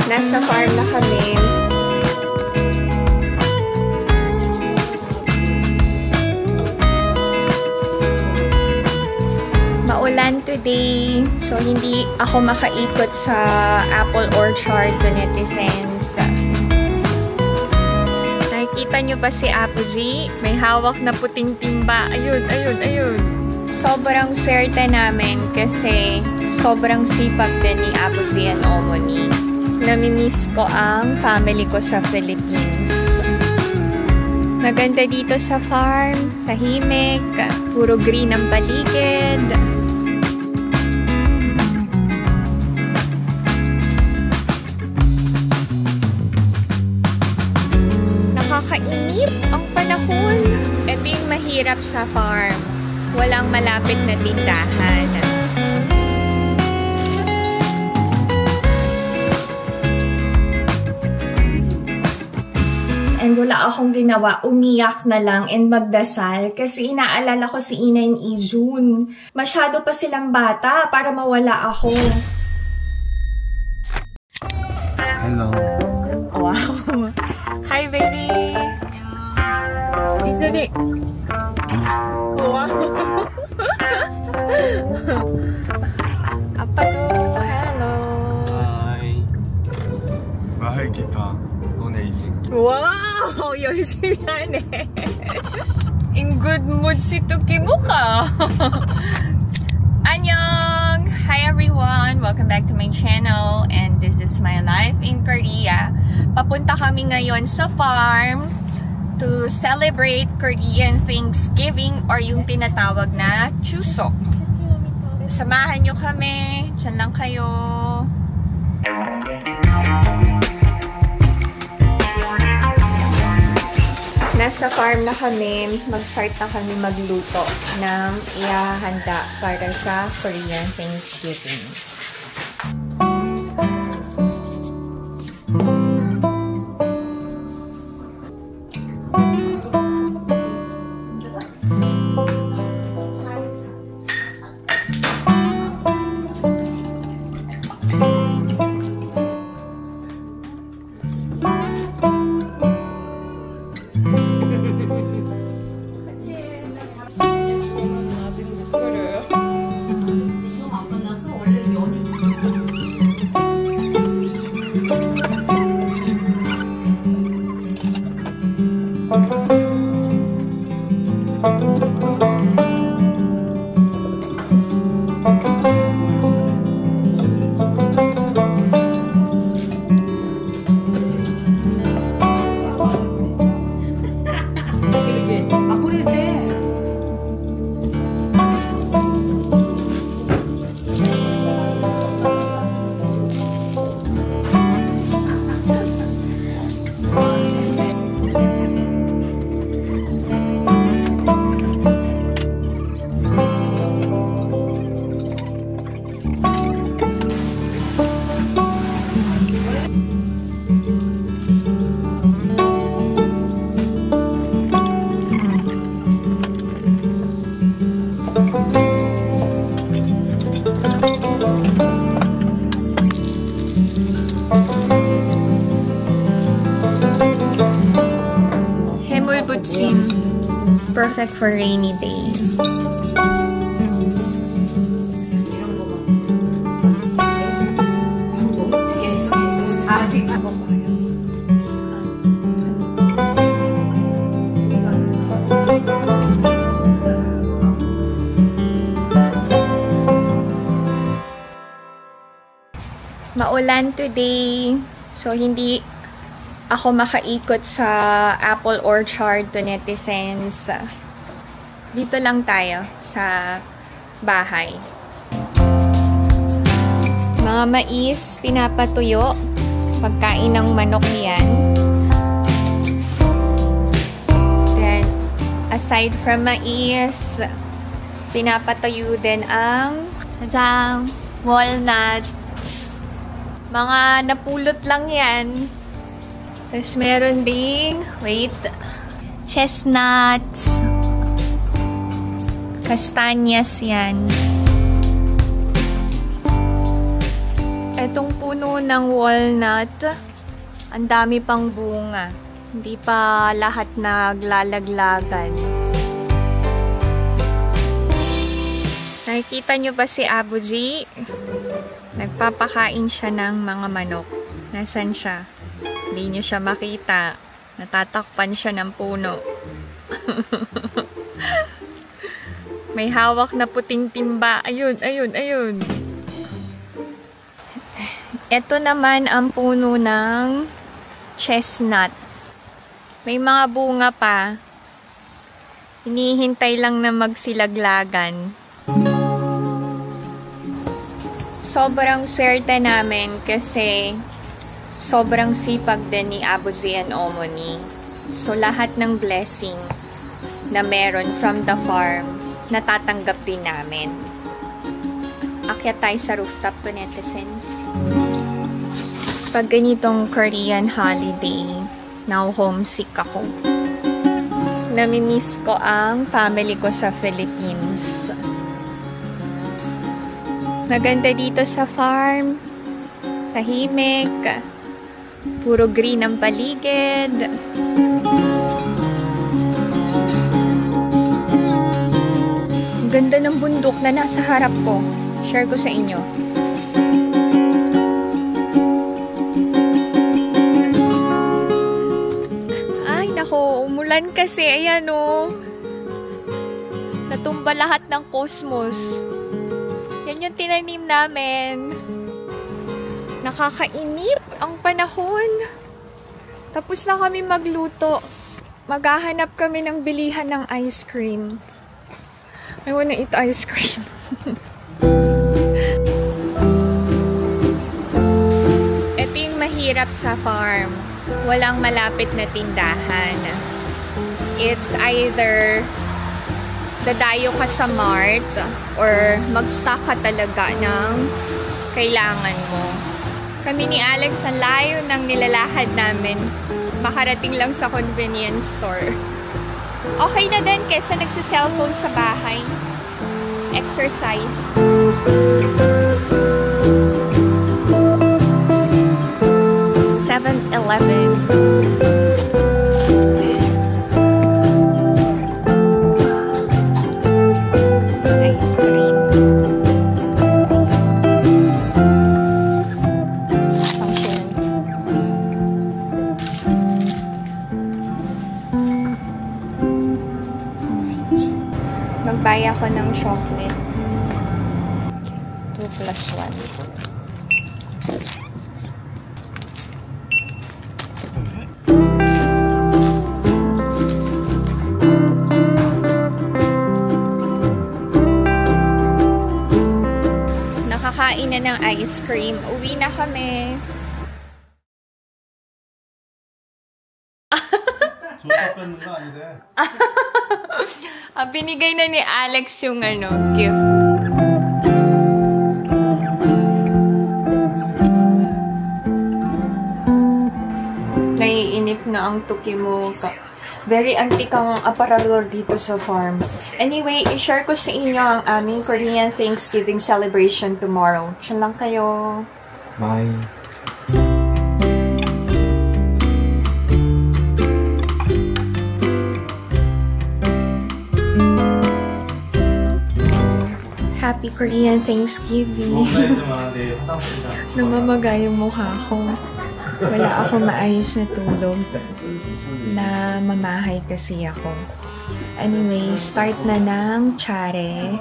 Nasa farm na kami. Maulan today, so hindi ako makaikot sa apple orchard to netizens. Nakikita nyo ba si Apo G? May hawak na puting timba. Ayun, ayun, ayun. Sobrang swerte namin kasi sobrang sipag din ni Apo Z and Omoni. Namimiss ko ang family ko sa Philippines. Maganda dito sa farm, tahimik, puro green ang paligid. Nakakainip ang panahon. Ito yung mahirap sa farm. Walang malapit na tindahan. And wala akong ginawa, umiyak na lang and magdasal kasi inaalala ko si Ina and Ijun. Masyado pa silang bata para mawala ako. Hello. Wow. Hi, baby. Ijuni. Wow. Apa tuh? Hello. Hi. Bahay kita. Wow! Yoshi yan eh. In good mood si Tukimuka. Annyeong! Hi everyone! Welcome back to my channel and this is my life in Korea. Papunta kami ngayon sa farm to celebrate Korean Thanksgiving or yung tinatawag na Chuseok. Samahan nyo kami. Diyan lang kayo. Nasa farm na kami, mag-start na kami magluto ng ihahanda para sa Korean Thanksgiving. Perfect for rainy day. Maulan today, so hindi ako makaikot sa apple orchard to netizens. Dito lang tayo sa bahay. Mga mais, pinapatuyo. Pagkain ng manok yan. Then, aside from mais, pinapatuyo din ang walnuts. Mga napulot lang yan. Tapos meron ding, chestnuts. Kastanyas yan. Itong puno ng walnut. Ang dami pang bunga. Hindi pa lahat naglalaglagan. Nakikita nyo ba si Abu G? Nagpapakain siya ng mga manok. Nasaan siya? Hindi nyo siya makita. Natatakpan siya ng puno. May hawak na puting timba. Ayun, ayun, ayun. Ito naman ang puno ng chestnut. May mga bunga pa. Hinihintay lang na magsilaglagan. Sobrang swerte namin kasi sobrang sipag din ni Abu Z and Omoni. So lahat ng blessing na meron from the farm, natatanggap din namin. Akyat tayo sa rooftop to, netizens. Pag ganitong Korean holiday, now homesick ako. Namimiss ko ang family ko sa Philippines. Maganda dito sa farm. Tahimik. Puro green ang paligid. Ang ganda ng bundok na nasa harap ko. Share ko sa inyo. Ay, nako. Umulan kasi. Ayan, oh. Natumba lahat ng cosmos. Yan yung tinanim namin. Nakakainip ang panahon. Tapos na kami magluto. Maghahanap kami ng bilihan ng ice cream. I wanna eat ice cream. Ito yung mahirap sa farm. Walang malapit na tindahan. It's either dadayo ka sa mart or mag-stock ka talaga ng kailangan mo. Kami ni Alex, ang layo ng nilalakad namin. Makarating lang sa convenience store. Okay na din kesa nagsa-cellphone sa bahay. Exercise. 7-Eleven. Ice cream. Function. Magbaya ko ng chocolate. 2 plus 1. Nakakain na ng ice cream. Uwi na kami. Binigay na ni Alex yung gift. Naiinip na ang tuki mo. Very antique ang aparador dito sa farm. Anyway, i-share ko sa inyo ang aming Korean Thanksgiving celebration tomorrow. Diyan lang kayo. Bye. Happy Korean Thanksgiving. Namamagay yung mukha ko. Wala ako maayos na tulog. Na mamahay kasi ako. Anyway, start na ng tsare.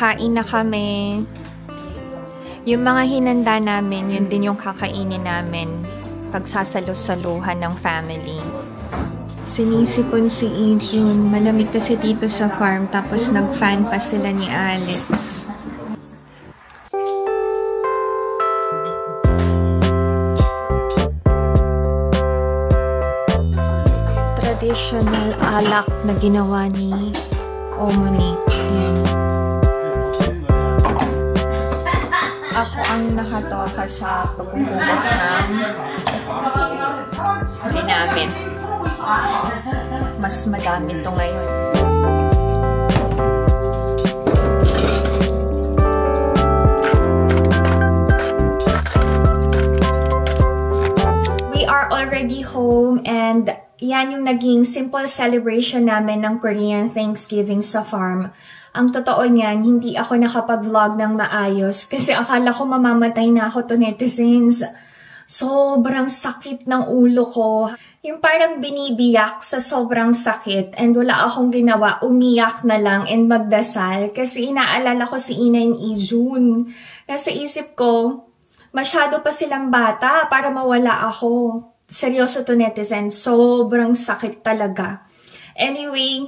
Kakain na kami. Yung mga hinanda namin, yun din yung kakainin namin. Pagsasalo-saluhan ng family. Sinisipon si Ijun. Malamig kasi dito sa farm. Tapos nag-fan pa sila ni Alex. Traditional alak na ginawa ni Omoni. Yan. Ako ang nakatoka sa paghuhugas ng namin. Mas madami ito ngayon. We are already home and yan yung naging simple celebration namin ng Korean Thanksgiving sa farm. Ang totoo niyan, hindi ako nakapag-vlog ng maayos kasi akala ko mamamatay na ako to netizens. Sobrang sakit ng ulo ko. Yung parang binibiyak sa sobrang sakit and wala akong ginawa, umiyak na lang and magdasal kasi inaalala ko si Ina and Ijun. Nasa isip ko, masyado pa silang bata para mawala ako. Seryoso to netizens, sobrang sakit talaga. Anyway,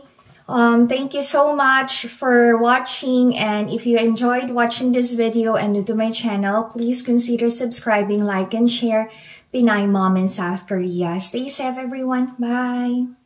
thank you so much for watching, and if you enjoyed watching this video and new to my channel, please consider subscribing, like, and share. Pinay Mom in South Korea. Stay safe everyone. Bye!